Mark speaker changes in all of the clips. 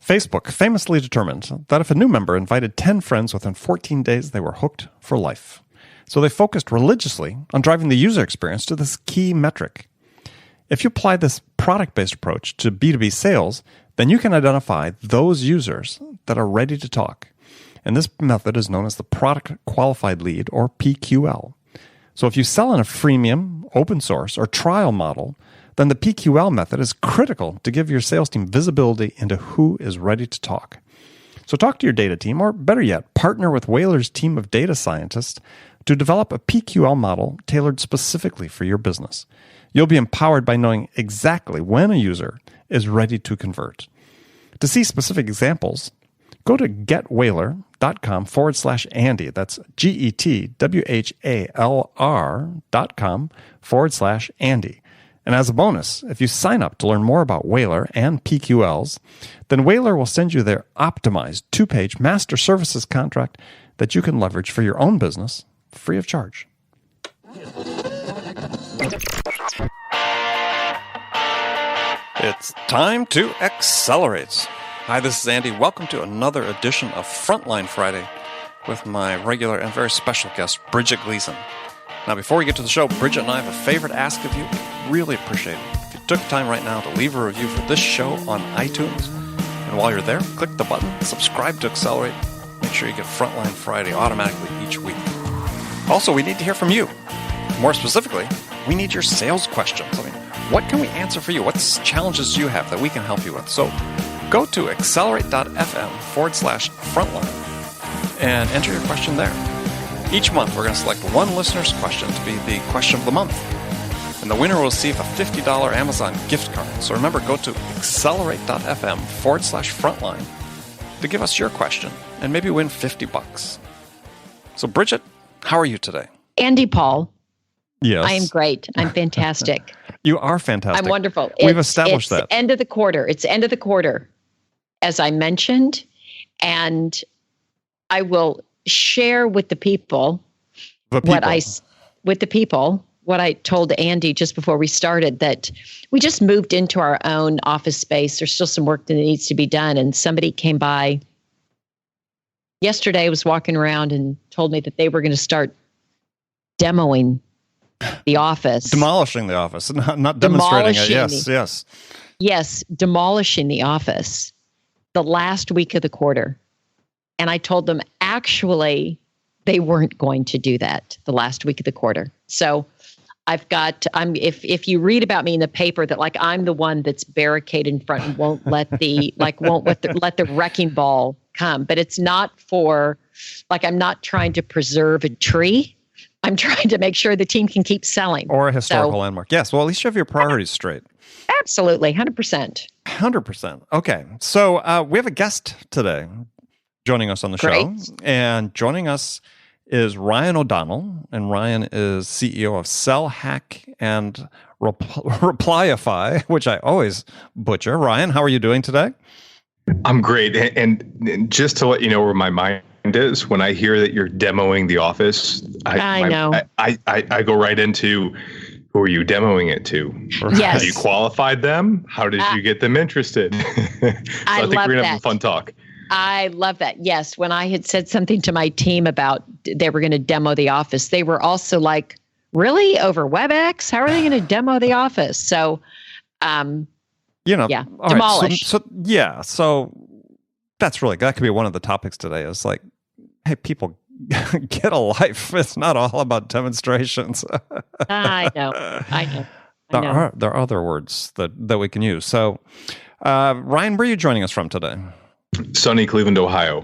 Speaker 1: Facebook famously determined that if a new member invited 10 friends within 14 days, they were hooked for life. So they focused religiously on driving the user experience to this key metric. If you apply this product-based approach to B2B sales, then you can identify those users that are ready to talk. And this method is known as the Product Qualified Lead, or PQL. So if you sell in a freemium, open source, or trial model, then the PQL method is critical to give your sales team visibility into who is ready to talk. So talk to your data team, or better yet, partner with Whaler's team of data scientists to develop a PQL model tailored specifically for your business. You'll be empowered by knowing exactly when a user is ready to convert. To see specific examples, go to getwhaler.com/Andy. That's GETWHALR.com/Andy. And as a bonus, if you sign up to learn more about Whaler and PQLs, then Whaler will send you their optimized 2-page master services contract that you can leverage for your own business free of charge. It's time to accelerate. Hi, this is Andy. Welcome to another edition of Frontline Friday with my regular and very special guest, Bridget Gleason. Now, before we get to the show, Bridget and I have a favor to ask of you. Really appreciate it if you took time right now to leave a review for this show on iTunes. And while you're there, click the button, subscribe to Accelerate. Make sure you get Frontline Friday automatically each week. Also, we need to hear from you. More specifically, we need your sales questions. I mean, what can we answer for you? What challenges do you have that we can help you with? So go to accelerate.fm/frontline and enter your question there. Each month, we're going to select one listener's question to be the question of the month. And the winner will receive a $50 Amazon gift card. So remember, go to accelerate.fm/frontline to give us your question and maybe win $50. So Bridget, how are you today?
Speaker 2: Andy Paul.
Speaker 1: Yes.
Speaker 2: I am great. I'm fantastic.
Speaker 1: You are fantastic.
Speaker 2: I'm wonderful.
Speaker 1: We've established that.
Speaker 2: It's end of the quarter. It's end of the quarter, as I mentioned. And I will share with the people what I told Andy just before we started, that we just moved into our own office space. There's still some work that needs to be done. And somebody came by yesterday, was walking around and told me that they were going to start demoing the office.
Speaker 1: Demolishing the office, not demonstrating it. Yes. Demolishing
Speaker 2: the office the last week of the quarter. And I told them, actually, they weren't going to do that the last week of the quarter. So if you read about me in the paper, that like I'm the one that's barricaded in front and won't let the let the wrecking ball come. But it's not for, like, I'm not trying to preserve a tree. I'm trying to make sure the team can keep selling.
Speaker 1: Or a historical landmark. Yes. Well, at least you have your priorities straight.
Speaker 2: Absolutely. 100%.
Speaker 1: 100%. Okay. So we have a guest today joining us on the show. And joining us is Ryan O'Donnell. And Ryan is CEO of SellHack and Replyify, which I always butcher. Ryan, how are you doing today?
Speaker 3: I'm great. And just to let you know where my mind is, when I hear that you're demoing the office, I go right into, who are you demoing it to?
Speaker 2: Yes.
Speaker 3: Have you qualified them? How did you get them interested? I think we're going to have a fun talk.
Speaker 2: I love that. Yes. When I had said something to my team about they were going to demo the office, they were also like, really? Over WebEx? How are they going to demo the office? So, demolish.
Speaker 1: Right. So that's really, that could be one of the topics today, is like, hey, people, get a life. It's not all about demonstrations.
Speaker 2: I know.
Speaker 1: There are other words that we can use. So, Ryan, where are you joining us from today?
Speaker 3: Sunny Cleveland, Ohio.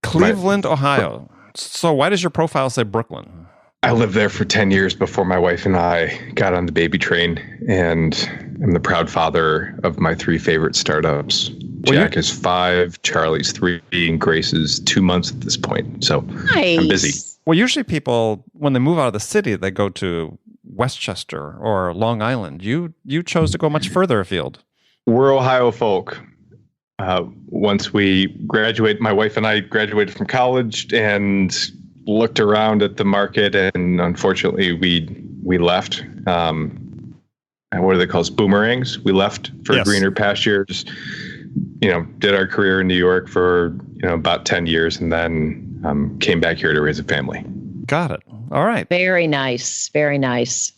Speaker 1: Ohio. So why does your profile say Brooklyn?
Speaker 3: I lived there for 10 years before my wife and I got on the baby train, and I'm the proud father of my 3 favorite startups. Jack is 5, Charlie's 3, and Grace is 2 months at this point. So
Speaker 2: nice.
Speaker 3: I'm busy.
Speaker 1: Well, usually people, when they move out of the city, they go to Westchester or Long Island. You chose to go much further afield.
Speaker 3: We're Ohio folk. Once we graduate, my wife and I graduated from college and looked around at the market, and unfortunately we left. What are they called? Boomerangs. We left for greener pastures. did our career in New York for, about 10 years and then came back here to raise a family.
Speaker 1: Got it. All right.
Speaker 2: Very nice. Very nice.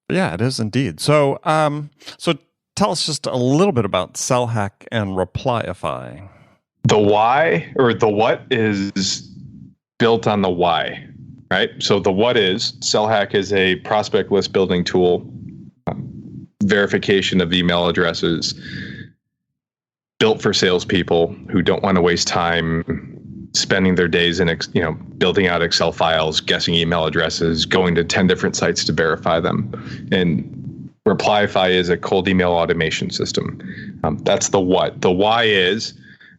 Speaker 1: Yeah, it is indeed. So, so tell us just a little bit about SellHack and Replyify.
Speaker 3: The why or the what is built on the why, right? So the what is SellHack is a prospect list building tool, verification of email addresses, built for salespeople who don't want to waste time spending their days in, building out Excel files, guessing email addresses, going to 10 different sites to verify them. And Replyify is a cold email automation system. That's the what. The why is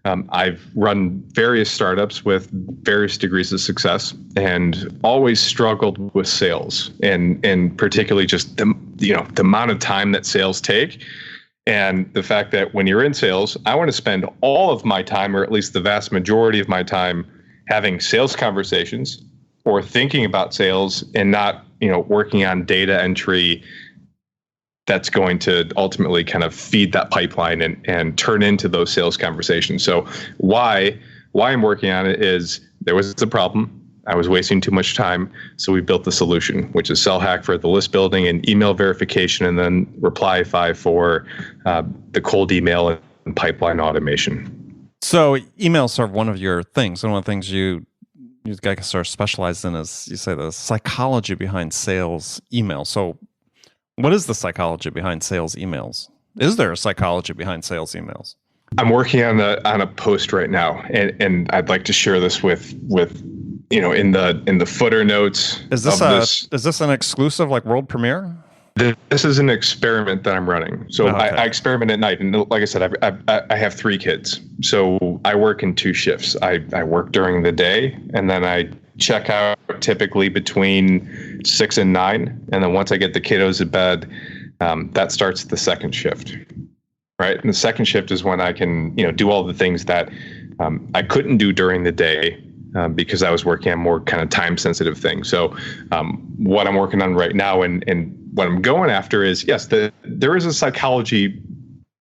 Speaker 3: I've run various startups with various degrees of success and always struggled with sales and particularly just the amount of time that sales take. And the fact that when you're in sales, I want to spend all of my time, or at least the vast majority of my time, having sales conversations or thinking about sales and not, working on data entry that's going to ultimately kind of feed that pipeline and turn into those sales conversations. So why I'm working on it is there was a problem. I was wasting too much time. So we built the solution, which is SellHack for the list building and email verification, and then Replyify for the cold email and pipeline automation.
Speaker 1: So emails sort of one of your things. And one of the things you guys sort of specialize in is, you say, the psychology behind sales email. So what is the psychology behind sales emails? Is there a psychology behind sales emails?
Speaker 3: I'm working on a post right now, and I'd like to share this with in the footer notes.
Speaker 1: Is this an exclusive like world premiere?
Speaker 3: This is an experiment that I'm running. So
Speaker 1: okay.
Speaker 3: I experiment at night, and like I said, I have 3 kids, so I work in 2 shifts. I work during the day, and then I check out typically between 6 and 9, and then once I get the kiddos to bed, that starts the second shift. Right, and the second shift is when I can do all the things that I couldn't do during the day. Because I was working on more kind of time sensitive things. So what I'm working on right now and what I'm going after is, yes, there is a psychology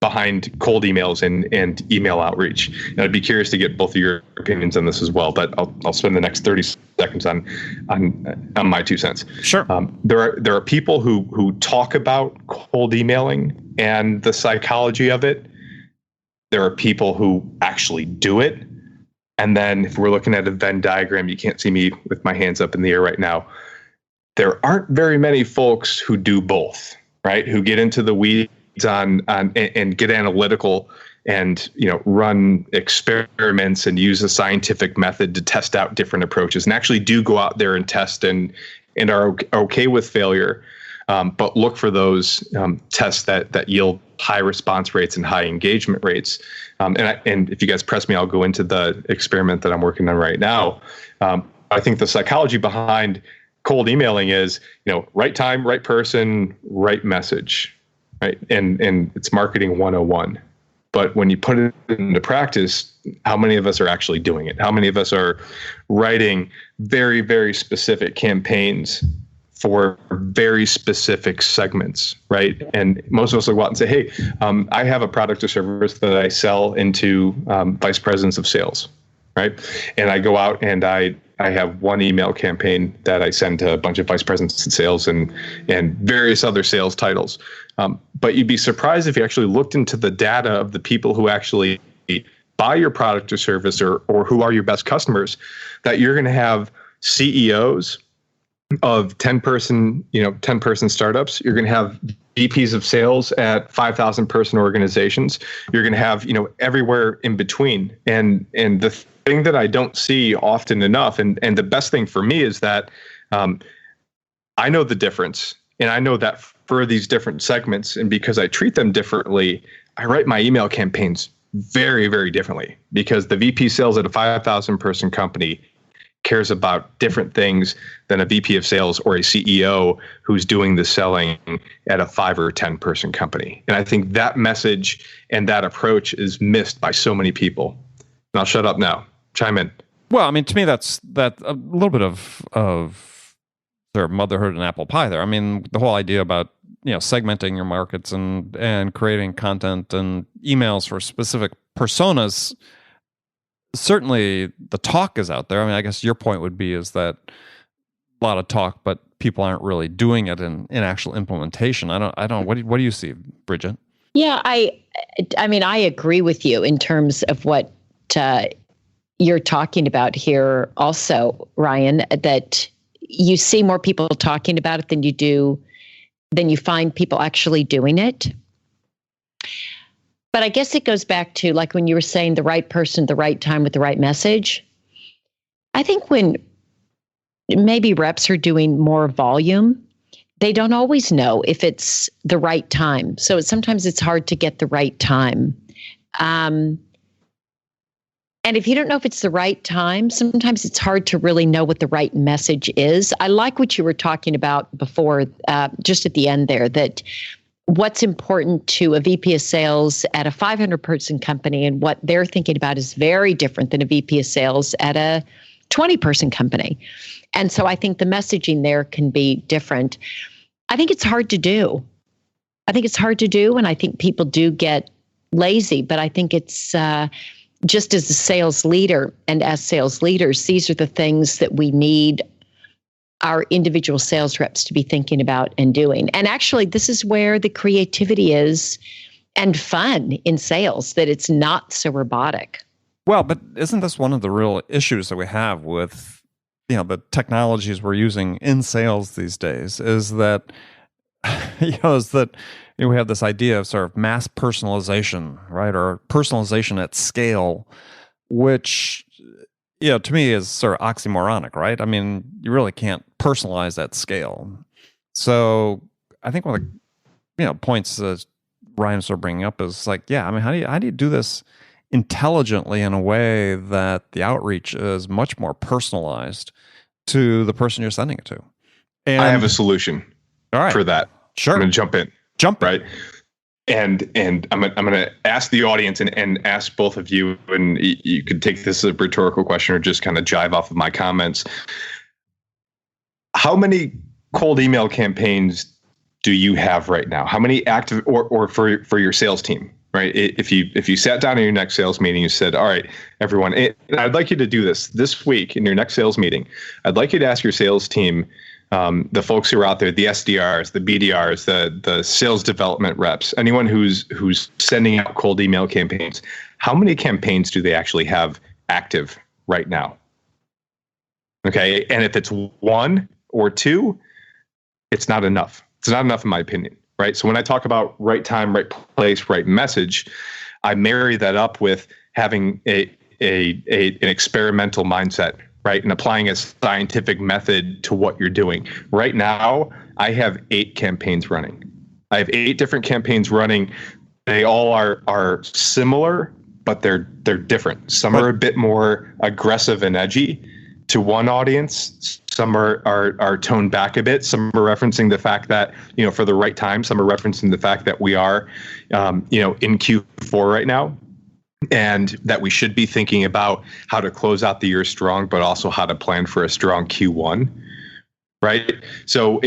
Speaker 3: behind cold emails and email outreach. And I'd be curious to get both of your opinions on this as well, but I'll spend the next 30 seconds on my 2 cents.
Speaker 1: Sure.
Speaker 3: There are people who talk about cold emailing and the psychology of it. There are people who actually do it. And then if we're looking at a Venn diagram, you can't see me with my hands up in the air right now. There aren't very many folks who do both, right? Who get into the weeds on and get analytical and run experiments and use a scientific method to test out different approaches and actually do go out there and test and are okay with failure. But look for those tests that yield high response rates and high engagement rates. And if you guys press me, I'll go into the experiment that I'm working on right now. I think the psychology behind cold emailing is, right time, right person, right message, right? And it's marketing 101. But when you put it into practice, how many of us are actually doing it? How many of us are writing very, very specific campaigns for very specific segments, right? And most of us will go out and say, hey, I have a product or service that I sell into vice presidents of sales, right? And I go out and I have one email campaign that I send to a bunch of vice presidents of sales and various other sales titles. But you'd be surprised if you actually looked into the data of the people who actually buy your product or service or who are your best customers, that you're going to have CEOs of 10-person startups. You're going to have VPs of sales at 5,000 person organizations. You're going to have, everywhere in between. And the thing that I don't see often enough, and the best thing for me is that I know the difference. And I know that for these different segments, and because I treat them differently, I write my email campaigns very, very differently, because the VP sales at a 5,000 person company cares about different things than a VP of sales or a CEO who's doing the selling at a 5 or 10 person company. And I think that message and that approach is missed by so many people. And I'll shut up now. Chime in.
Speaker 1: Well, I mean, to me, that's a little bit of sort of motherhood and apple pie there. I mean, the whole idea about segmenting your markets and creating content and emails for specific personas, certainly the talk is out there. I mean, I guess your point would be is that a lot of talk, but people aren't really doing it in actual implementation. I don't. What do you see, Bridget?
Speaker 2: Yeah, I mean, I agree with you in terms of what you're talking about here also, Ryan, that you see more people talking about it than you find people actually doing it. But I guess it goes back to, like, when you were saying the right person, the right time with the right message. I think when maybe reps are doing more volume, they don't always know if it's the right time. So sometimes it's hard to get the right time. And if you don't know if it's the right time, sometimes it's hard to really know what the right message is. I like what you were talking about before, just at the end there, that what's important to a VP of sales at a 500-person company and what they're thinking about is very different than a VP of sales at a 20-person company. And so I think the messaging there can be different. I think it's hard to do. And I think people do get lazy, but I think it's just as a sales leader and as sales leaders, these are the things that we need our individual sales reps to be thinking about and doing. And actually, this is where the creativity is and fun in sales, that it's not so robotic.
Speaker 1: Well, but isn't this one of the real issues that we have with, the technologies we're using in sales these days is that, we have this idea of sort of mass personalization, right? Or personalization at scale, which, to me is sort of oxymoronic, right? I mean, you really can't personalize at scale. So I think one of the, points that Ryan's sort of bringing up is like, how do you do this intelligently in a way that the outreach is much more personalized to the person you're sending it to?
Speaker 3: And I have a solution.
Speaker 1: All right.
Speaker 3: For that.
Speaker 1: Sure.
Speaker 3: I'm going to jump in. Right. And I'm going to ask the audience and ask both of you, and you could take this as a rhetorical question or just kind of jive off of my comments. How many cold email campaigns do you have right now? How many active or for your sales team, right? If you sat down in your next sales meeting, you said, all right, everyone, I'd like you to do this week in your next sales meeting. I'd like you to ask your sales team, the folks who are out there, the SDRs, the BDRs, the sales development reps, anyone who's sending out cold email campaigns, how many campaigns do they actually have active right now? Okay, and if it's one or two, it's not enough. It's not enough in my opinion, right? So when I talk about right time, right place, right message, I marry that up with having an experimental mindset, right? And applying a scientific method to what you're doing. Right now, I have 8 campaigns running. I have 8 different campaigns running. They all are similar, but they're different. Some are a bit more aggressive and edgy to one audience. Some are toned back a bit. Some are referencing the fact that, for the right time. Some are referencing the fact that we are, in Q4 right now. And that we should be thinking about how to close out the year strong, but also how to plan for a strong Q1, right? So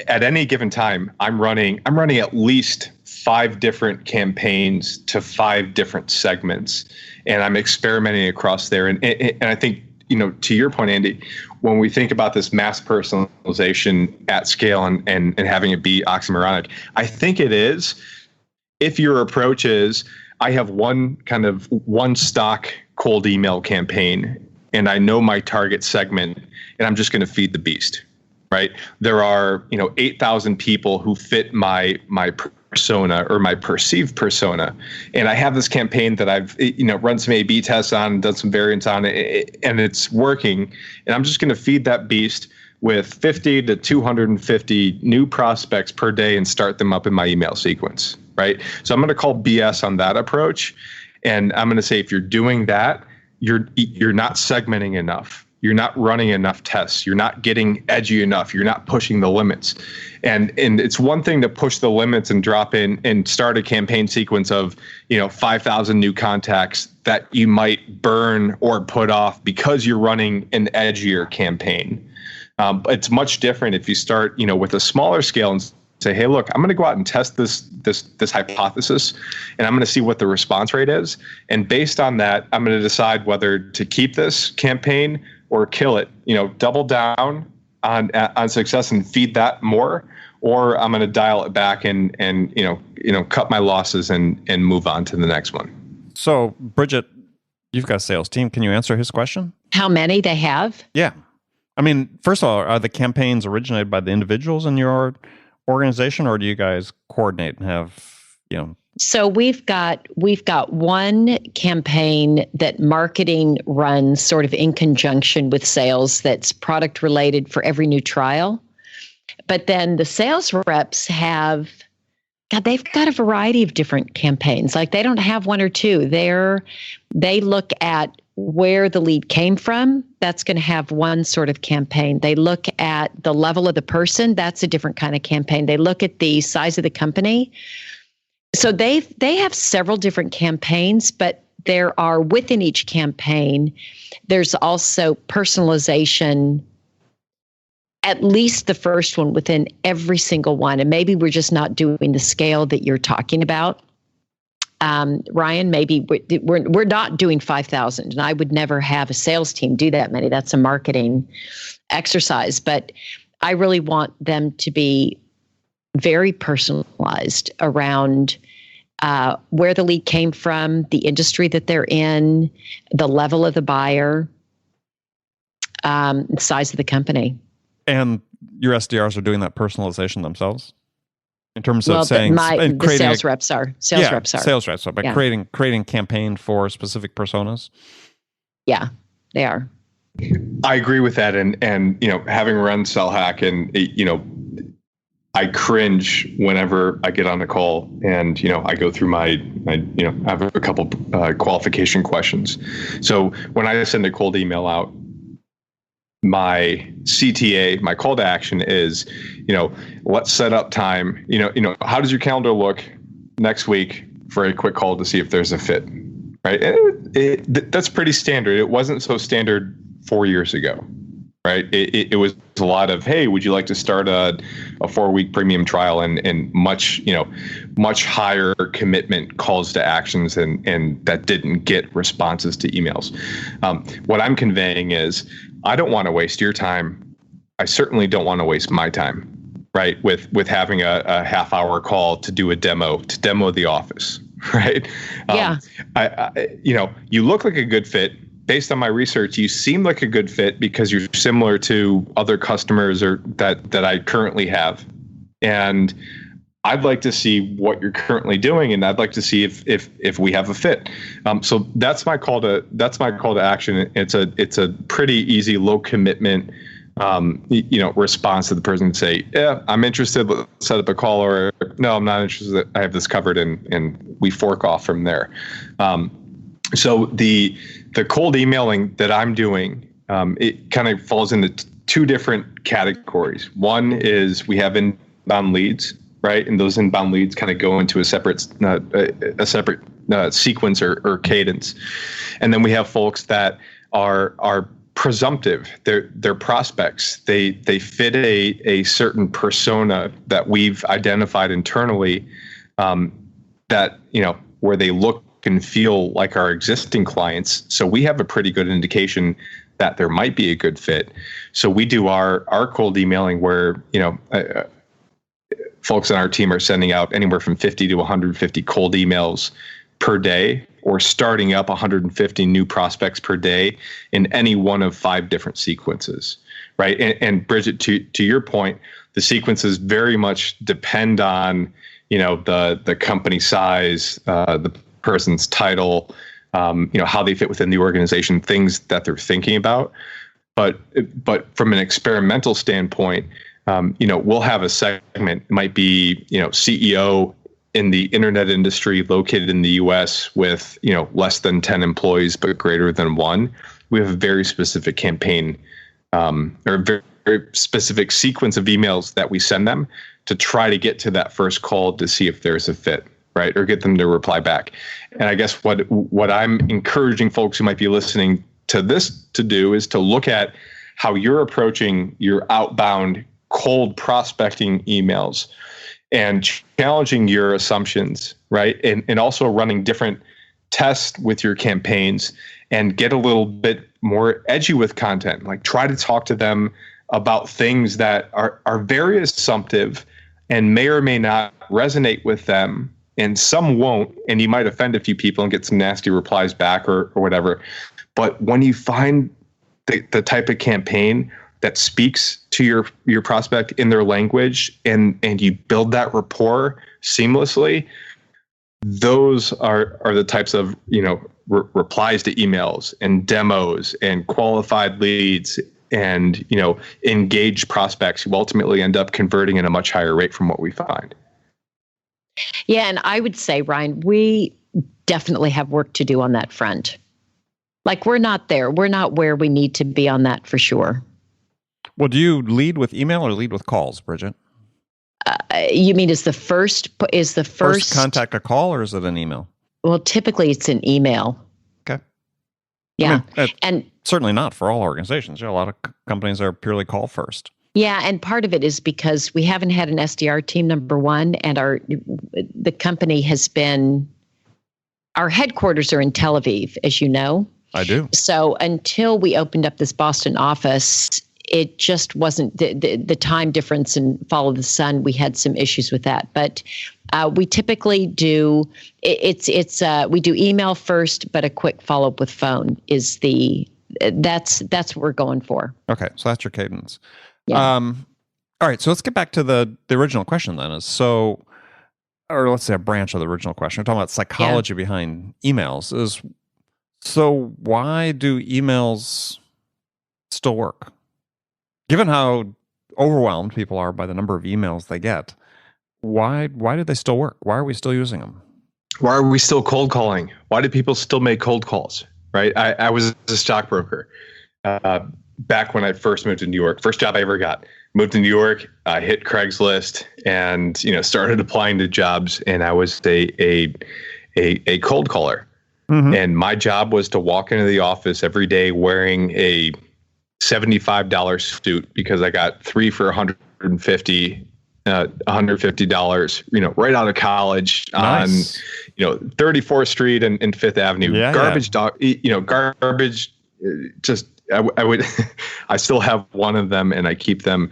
Speaker 3: at any given time, I'm running at least 5 different campaigns to 5 different segments, and I'm experimenting across there. And I think, to your point, Andy, when we think about this mass personalization at scale and having it be oxymoronic, I think it is. If your approach is, I have one stock cold email campaign, and I know my target segment, and I'm just going to feed the beast, right? There are 8,000 people who fit my persona or my perceived persona, and I have this campaign that I've run some A/B tests on, done some variants on it, and it's working. And I'm just going to feed that beast with 50 to 250 new prospects per day and start them up in my email sequence. Right. So I'm going to call BS on that approach. And I'm going to say, if you're doing that, you're not segmenting enough. You're not running enough tests. You're not getting edgy enough. You're not pushing the limits. And it's one thing to push the limits and drop in and start a campaign sequence of, 5,000 new contacts that you might burn or put off because you're running an edgier campaign. But it's much different if you start, with a smaller scale and say, hey, look, I'm going to go out and test this hypothesis, and I'm going to see what the response rate is. And based on that, I'm going to decide whether to keep this campaign or kill it, double down on success and feed that more, or I'm going to dial it back and cut my losses and move on to the next one.
Speaker 1: So, Bridget, you've got a sales team. Can you answer his question? How
Speaker 2: many they have?
Speaker 1: Yeah. I mean, first of all, are the campaigns originated by the individuals in your organization, or do you guys coordinate and have,
Speaker 2: So we've got one campaign that marketing runs sort of in conjunction with sales that's product related for every new trial. But then the sales reps they've got a variety of different campaigns. Like they don't have one or two. They look at where the lead came from. That's going to have one sort of campaign. They look at the level of the person. That's a different kind of campaign. They look at the size of the company. So they have several different campaigns, but there are within each campaign, there's also personalization, at least the first one within every single one. And maybe we're just not doing the scale that you're talking about. Ryan, maybe we're not doing 5,000, and I would never have a sales team do that many. That's a marketing exercise, but I really want them to be very personalized around where the lead came from, the industry that they're in, the level of the buyer, the size of the company.
Speaker 1: And your SDRs are doing that personalization themselves? In terms of saying,
Speaker 2: the sales reps are. Sales reps are.
Speaker 1: By creating campaign for specific personas.
Speaker 2: Yeah, they are.
Speaker 3: I agree with that, and having run SellHack, and I cringe whenever I get on a call, and I go through I have a couple qualification questions. So when I send a cold email out, my CTA, my call to action is, let's set up time. How does your calendar look next week for a quick call to see if there's a fit, right? That's pretty standard. It wasn't so standard 4 years ago, right? It was a lot of, hey, would you like to start a 4-week premium trial, and much higher commitment calls to actions, and that didn't get responses to emails. What I'm conveying is, I don't want to waste your time. I certainly don't want to waste my time, right? With having a half-hour call to do a demo, to demo the office, right?
Speaker 2: Yeah.
Speaker 3: You look like a good fit. Based on my research, you seem like a good fit because you're similar to other customers that I currently have. And I'd like to see what you're currently doing, and I'd like to see if we have a fit. So that's my call to action. It's a pretty easy, low commitment, response to the person to say, yeah, I'm interested. Let's set up a call, or no, I'm not interested. I have this covered, and we fork off from there. So the cold emailing that I'm doing, it kind of falls into two different categories. One is we have inbound leads, right? And those inbound leads kind of go into a separate sequence or cadence. And then we have folks that are presumptive. They're prospects. They fit a certain persona that we've identified internally, that where they look and feel like our existing clients. So we have a pretty good indication that there might be a good fit. So we do our cold emailing where folks on our team are sending out anywhere from 50 to 150 cold emails per day, or starting up 150 new prospects per day in any one of 5 different sequences, right? And Bridget, to your point, the sequences very much depend on the company size, the person's title, how they fit within the organization, things that they're thinking about. But from an experimental standpoint, we'll have a segment. It might be, CEO in the internet industry located in the US with, less than 10 employees, but greater than 1. We have a very specific campaign, or a very, very specific sequence of emails that we send them to try to get to that first call to see if there's a fit, right? Or get them to reply back. And I guess what I'm encouraging folks who might be listening to this to do is to look at how you're approaching your outbound cold prospecting emails and challenging your assumptions, right? And also running different tests with your campaigns and get a little bit more edgy with content. Like try to talk to them about things that are very assumptive and may or may not resonate with them, and some won't, and you might offend a few people and get some nasty replies back or whatever. But when you find the type of campaign that speaks to your prospect in their language and you build that rapport seamlessly, those are the types of replies to emails and demos and qualified leads and engaged prospects who ultimately end up converting at a much higher rate from what we find.
Speaker 2: Yeah, and I would say, Ryan, we definitely have work to do on that front. Like we're not there. We're not where we need to be on that for sure.
Speaker 1: Well, do you lead with email or lead with calls, Bridget?
Speaker 2: You mean is the first
Speaker 1: contact a call or is it an email?
Speaker 2: Well, typically it's an email.
Speaker 1: Okay.
Speaker 2: Yeah.
Speaker 1: I mean,
Speaker 2: and
Speaker 1: certainly not for all organizations. A lot of companies are purely call first.
Speaker 2: Yeah, and part of it is because we haven't had an SDR team, number one, and the company has been, our headquarters are in Tel Aviv, as you know.
Speaker 1: I do.
Speaker 2: So until we opened up this Boston office, it just wasn't the time difference and follow the sun. We had some issues with that, but we typically do we do email first, but a quick follow up with phone is that's what we're going for.
Speaker 1: Okay, so that's your cadence.
Speaker 2: Yeah.
Speaker 1: All right, so let's get back to the original question then. Or let's say a branch of the original question. We're talking about psychology behind emails. So why do emails still work? Given how overwhelmed people are by the number of emails they get, why do they still work? Why are we still using them?
Speaker 3: Why are we still cold calling? Why do people still make cold calls? Right? I was a stockbroker back when I first moved to New York. First job I ever got. Moved to New York, hit Craigslist, and started applying to jobs. And I was a cold caller. Mm-hmm. And my job was to walk into the office every day wearing a $75 suit because I got 3 for $150, $150, right out of college. Nice. On 34th Street and Fifth Avenue. Yeah, garbage dog, garbage. Just I would I still have one of them and I keep them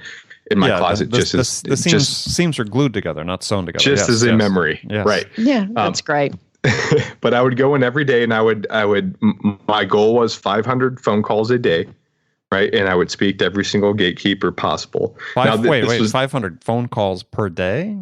Speaker 3: in my closet.
Speaker 1: The seams are glued together, not sewn together.
Speaker 3: Just as a memory,
Speaker 1: yes.
Speaker 3: Right?
Speaker 2: Yeah, that's great.
Speaker 3: But I would go in every day, and I would. My goal was 500 phone calls a day, right? And I would speak to every single gatekeeper possible.
Speaker 1: 500 phone calls per day?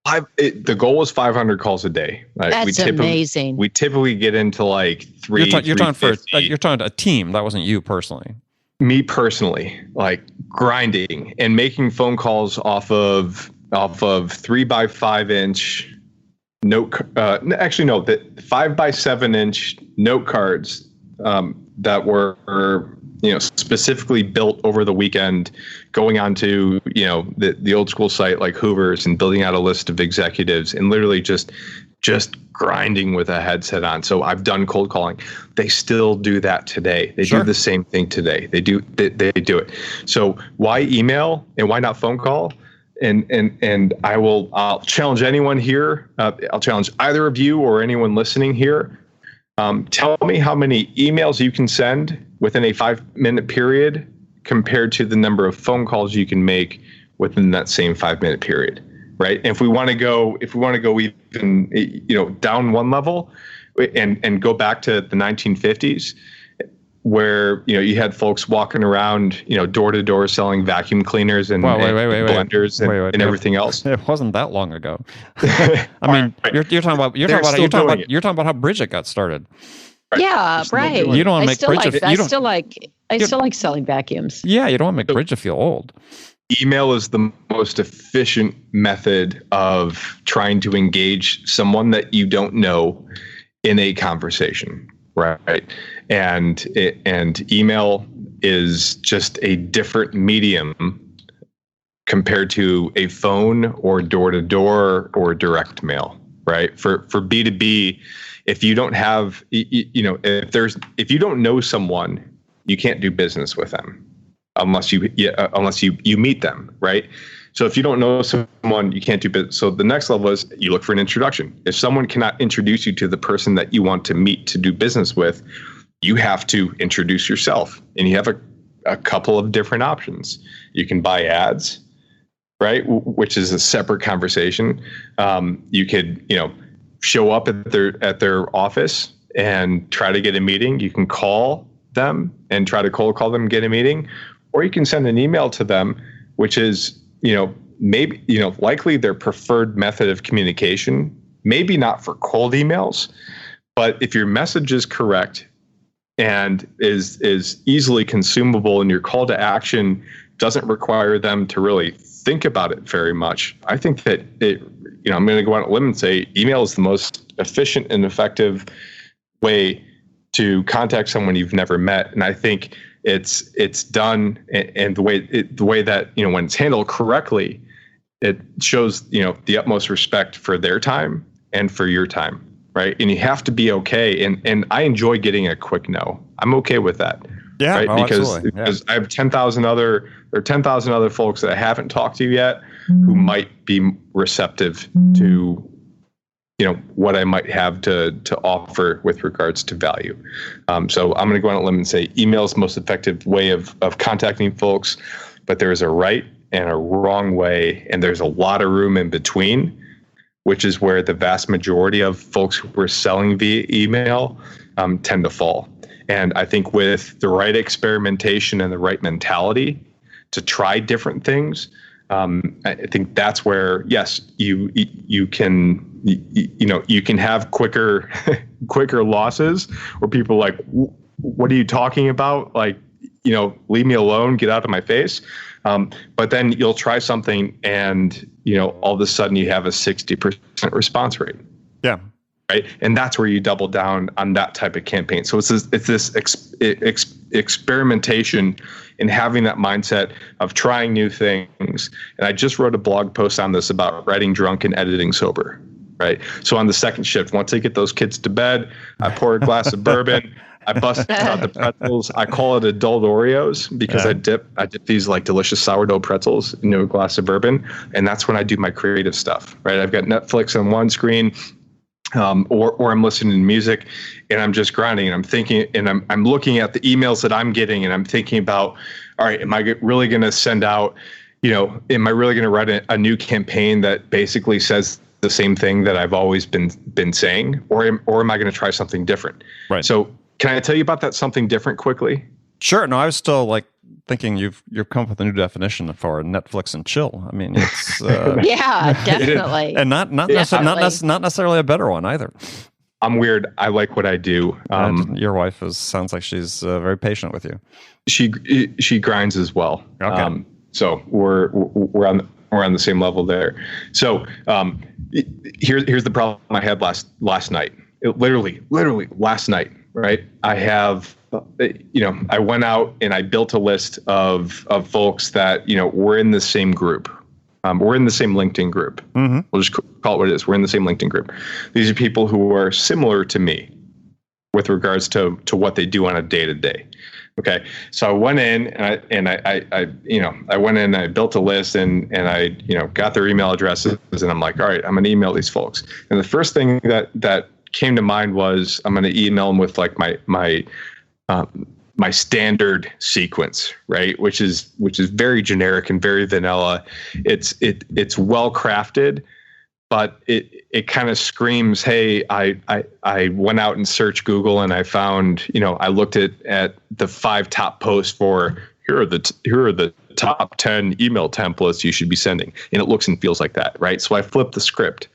Speaker 3: The goal was 500 calls a day. Right?
Speaker 2: That's amazing.
Speaker 3: We typically get into like 3.
Speaker 1: You're talking a team. That wasn't you personally.
Speaker 3: Me personally, like grinding and making phone calls off of 3x5 inch note. Actually, no, that 5x7 inch note cards that were specifically built over the weekend, going onto the old school site like Hoover's and building out a list of executives and literally just grinding with a headset on. So I've done cold calling. They still do that today. They do the same thing today. They do it. So why email and why not phone call? And I'll challenge anyone here. I'll challenge either of you or anyone listening here. Tell me how many emails you can send within a 5-minute period compared to the number of phone calls you can make within that same 5-minute period, right? And if we want to go even down one level and go back to the 1950s, where you had folks walking around door to door selling vacuum cleaners and blenders and everything else.
Speaker 1: It wasn't that long ago. I mean, you're talking about how Bridget got started.
Speaker 2: Yeah, right.
Speaker 1: You don't want to make Bridget.
Speaker 2: I still like selling vacuums.
Speaker 1: Yeah, you don't want to make Bridget feel old.
Speaker 3: Email is the most efficient method of trying to engage someone that you don't know in a conversation, right? And email is just a different medium compared to a phone or door-to-door or direct mail, right? For B2B, if you don't have, if you don't know someone, you can't do business with them, unless you meet them, right? So if you don't know someone, you can't do business. So the next level is you look for an introduction. If someone cannot introduce you to the person that you want to meet to do business with, you have to introduce yourself. And you have a couple of different options. You can buy ads, right? Which is a separate conversation. You could, show up at their office and try to get a meeting. You can call them and try to cold call them and get a meeting, or you can send an email to them, which is, maybe, likely their preferred method of communication, maybe not for cold emails, but if your message is correct and is easily consumable and your call to action doesn't require them to really think about it very much, I think that I'm going to go out on a limb and say email is the most efficient and effective way to contact someone you've never met. And I think it's done, and the way that when it's handled correctly, it shows the utmost respect for their time and for your time, right? And you have to be okay. And I enjoy getting a quick no. I'm okay with that.
Speaker 1: Yeah,
Speaker 3: right?
Speaker 1: Oh,
Speaker 3: because I have 10,000 other folks that I haven't talked to yet who might be receptive to what I might have to offer with regards to value. So I'm going to go on a limb and say email is the most effective way of contacting folks, but there's a right and a wrong way, and there's a lot of room in between, which is where the vast majority of folks who are selling via email tend to fall. And I think with the right experimentation and the right mentality to try different things, I think that's where, yes, you can have quicker losses where people are like, what are you talking about? Like, leave me alone, get out of my face. But then you'll try something and, all of a sudden you have a 60% response rate.
Speaker 1: Yeah.
Speaker 3: Right. And that's where you double down on that type of campaign. So it's this experimentation and having that mindset of trying new things. And I just wrote a blog post on this about writing drunk and editing sober. Right. So on the second shift, once I get those kids to bed, I pour a glass of bourbon. I bust out the pretzels. I call it adult Oreos because I dip these like delicious sourdough pretzels into a glass of bourbon. And that's when I do my creative stuff. Right. I've got Netflix on one screen. Or I'm listening to music and I'm just grinding and I'm thinking and I'm looking at the emails that I'm getting and I'm thinking about, all right, am I really going to send out, am I really going to write a new campaign that basically says the same thing that I've always been saying, or am I going to try something different?
Speaker 1: Right.
Speaker 3: So can I tell you about that something different quickly?
Speaker 1: Sure. No, I was still thinking you've come up with a new definition for Netflix and chill. I mean, it's
Speaker 2: yeah, definitely,
Speaker 1: and not necessarily a better one either.
Speaker 3: I'm weird. I like what I do.
Speaker 1: Your wife sounds like she's very patient with you.
Speaker 3: She grinds as well.
Speaker 1: Okay.
Speaker 3: So we're on the same level there. So here's the problem I had last night. Literally last night. Right. I have, I went out and I built a list of folks that, we're in the same group. We're in the same LinkedIn group. Mm-hmm. We'll just call it what it is. We're in the same LinkedIn group. These are people who are similar to me with regards to what they do on a day to day. Okay. So I went in and I went in and I built a list and I, got their email addresses and I'm like, all right, I'm going to email these folks. And the first thing that came to mind was I'm going to email them with like my standard sequence, right? Which is very generic and very vanilla. It's well crafted, but it kind of screams, hey, I went out and searched Google and I found, I looked at the 5 top posts for here are the top 10 email templates you should be sending, and it looks and feels like that, right? So I flipped the script.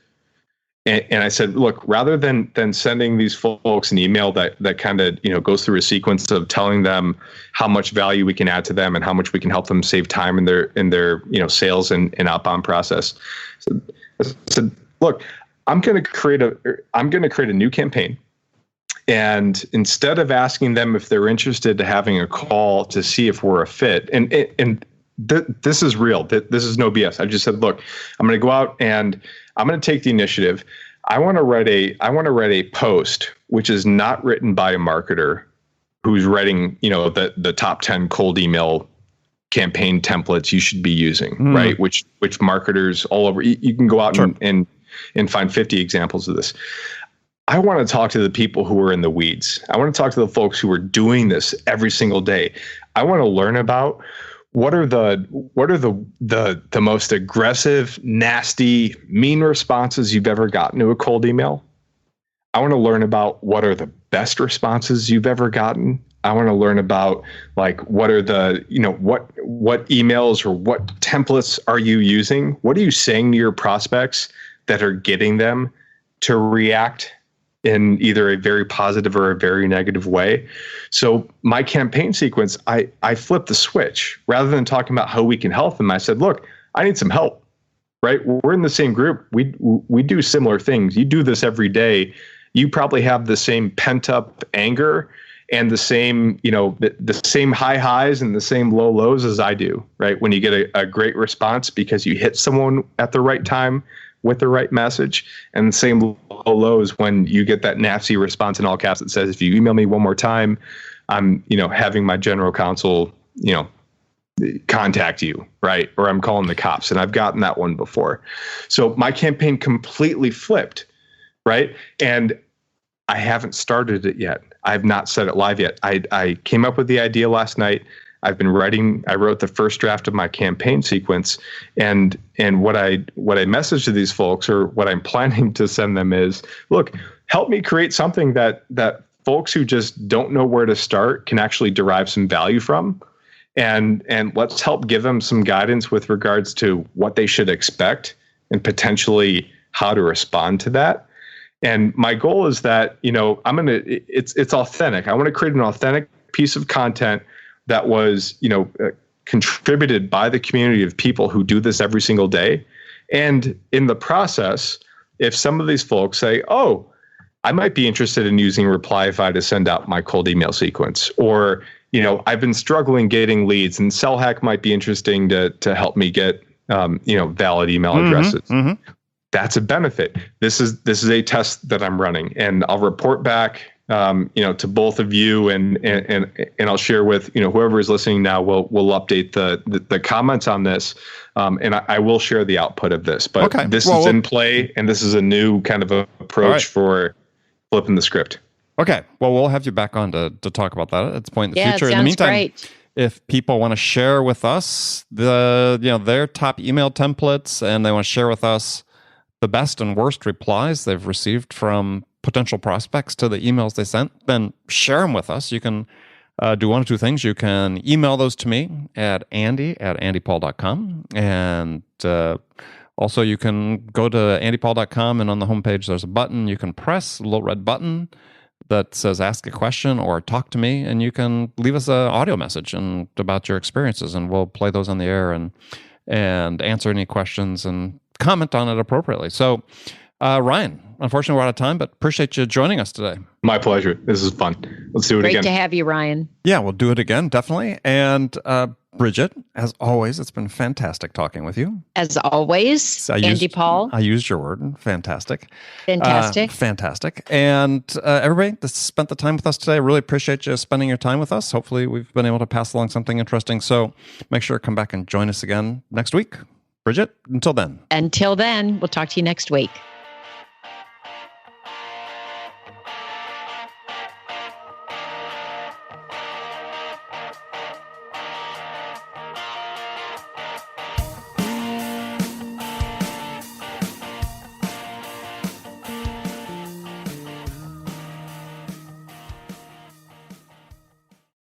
Speaker 3: And I said, look, rather than sending these folks an email that kind of, goes through a sequence of telling them how much value we can add to them and how much we can help them save time in their sales and outbound process. So I said, look, I'm going to create a new campaign. And instead of asking them if they're interested to having a call to see if we're a fit, and this is real. This is no BS. I just said, look, I'm going to go out and I'm going to take the initiative. I want to write a post which is not written by a marketer who's writing, the top 10 cold email campaign templates you should be using, right? Which marketers all over, you can go out and find 50 examples of this. I want to talk to the people who are in the weeds. I want to talk to the folks who are doing this every single day. I want to learn about what are the most aggressive, nasty, mean responses you've ever gotten to a cold email. I want to learn about what are the best responses you've ever gotten. I want to learn about like what are the, what emails or what templates are you using? What are you saying to your prospects that are getting them to react in either a very positive or a very negative way? So my campaign sequence, I flipped the switch. Rather than talking about how we can help them, I said, look, I need some help, right? We're in the same group. We do similar things. You do this every day. You probably have the same pent up anger and the same, the same high highs and the same low lows as I do, right? When you get a great response because you hit someone at the right time with the right message, and the same low lows when you get that nasty response in all caps that says, if you email me one more time, I'm, having my general counsel, contact you, right? Or I'm calling the cops. And I've gotten that one before. So my campaign completely flipped, right? And I haven't started it yet. I've not set it live yet. I came up with the idea last night. I wrote the first draft of my campaign sequence, and what I message to these folks, or what I'm planning to send them, is, look, help me create something that folks who just don't know where to start can actually derive some value from, and let's help give them some guidance with regards to what they should expect and potentially how to respond to that. And my goal is that, it's authentic. I want to create an authentic piece of content that was, contributed by the community of people who do this every single day. And in the process, if some of these folks say, oh, I might be interested in using Replyify to send out my cold email sequence, or, I've been struggling getting leads, and SellHack might be interesting to help me get, valid email addresses. That's a benefit. This is a test that I'm running, and I'll report back, to both of you, and I'll share with, whoever is listening now. We'll update the comments on this, and I will share the output of this. But this is in play, and this is a new kind of approach for flipping the script. Okay.
Speaker 1: Well, we'll have you back on to talk about that at this point in the future. In the meantime,
Speaker 2: great.
Speaker 1: If people want to share with us their top email templates, and they want to share with us the best and worst replies they've received from potential prospects to the emails they sent, then share them with us. You can do one of two things. You can email those to me at andy@andypaul.com. And also you can go to andypaul.com, and on the homepage there's a button. You can press a little red button that says ask a question or talk to me, and you can leave us an audio message about your experiences, and we'll play those on the air and answer any questions and comment on it appropriately. So, Ryan, unfortunately, we're out of time, but appreciate you joining us today.
Speaker 3: My pleasure. This is fun. Let's do it again.
Speaker 2: Great to have you, Ryan.
Speaker 1: Yeah, we'll do it again, definitely. And Bridget, as always, it's been fantastic talking with you.
Speaker 2: As always, Andy Paul.
Speaker 1: I used your word. Fantastic.
Speaker 2: Fantastic.
Speaker 1: And everybody that spent the time with us today, I really appreciate you spending your time with us. Hopefully, we've been able to pass along something interesting. So make sure to come back and join us again next week. Bridget, until then.
Speaker 2: Until then, we'll talk to you next week.